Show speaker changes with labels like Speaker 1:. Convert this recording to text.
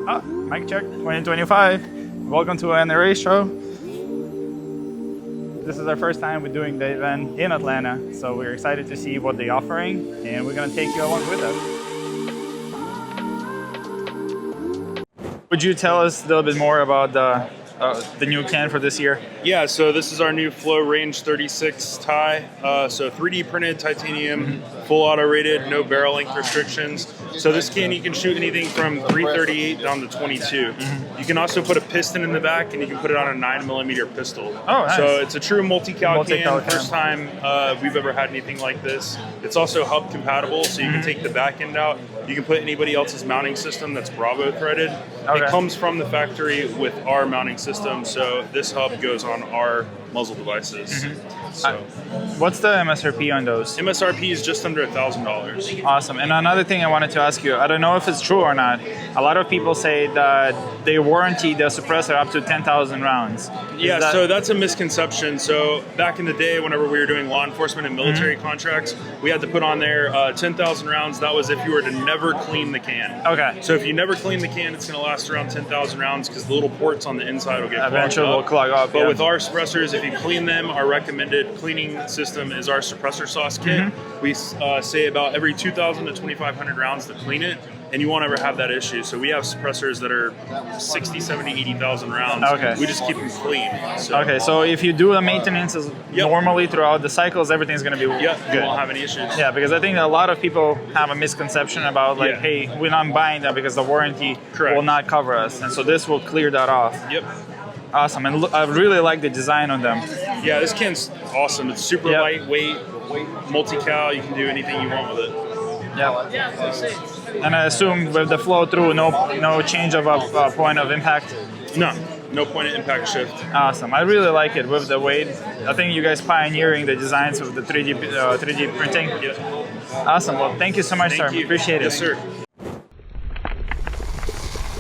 Speaker 1: Mic check 2025. Welcome to NRA show. This is our first time we're doing the event in Atlanta, so we're excited to see what they're offering, and we're going to take you along with us. Would you tell us a little bit more about the new can for this year?
Speaker 2: Yeah, so this is our new Flow Range 36 tie. So 3D printed titanium, full auto rated, no barrel length restrictions. So this can, you can shoot anything from 338 down to 22. You can also put a piston in the back, and you can put it on a 9mm pistol.
Speaker 1: Oh, nice.
Speaker 2: So it's a true multi-cal can. First time we've ever had anything like this. It's also hub compatible, so you can take the back end out. You can put anybody else's mounting system that's Bravo threaded.
Speaker 1: Okay.
Speaker 2: It comes from the factory with our mounting system, so this hub goes on our muzzle devices. So
Speaker 1: what's the MSRP on those?
Speaker 2: MSRP is just under $1,000.
Speaker 1: Awesome. And another thing I wanted to ask you, I don't know if it's true or not. A lot of people say that they warranty the suppressor up to 10,000 rounds.
Speaker 2: So that's a misconception. So back in the day, whenever we were doing law enforcement and military contracts, we had to put on there 10,000 rounds. That was if you were to never clean the can.
Speaker 1: Okay.
Speaker 2: So if you never clean the can, it's going to last around 10,000 rounds because the little ports on the inside will get
Speaker 1: eventually will clog up.
Speaker 2: But with our suppressors, if you clean them, our recommended cleaning system is our suppressor sauce kit. We say about every 2,000 to 2,500 rounds to clean it, and you won't ever have that issue. So we have suppressors that are 60, 70, 80,000 rounds.
Speaker 1: Okay.
Speaker 2: We just keep them clean. So.
Speaker 1: Okay, so if you do the maintenance normally throughout the cycles, everything's going to be good.
Speaker 2: You won't have any issues.
Speaker 1: Yeah, because I think a lot of people have a misconception about like, hey, we're not buying that because the warranty will not cover us. And so this will clear that off.
Speaker 2: Yep.
Speaker 1: Awesome, and I really like the design on them.
Speaker 2: Yeah, this can's awesome. It's super lightweight, multi-cal. You can do anything you want with it.
Speaker 1: Yeah. And I assume with the flow through, no change of a point of impact?
Speaker 2: No point of impact shift.
Speaker 1: Awesome. I really like it with the weight. I think you guys pioneering the designs with the 3D printing.
Speaker 2: Yeah.
Speaker 1: Awesome. Well, thank you so much, sir.
Speaker 2: You.
Speaker 1: Appreciate it.
Speaker 2: Yes, sir.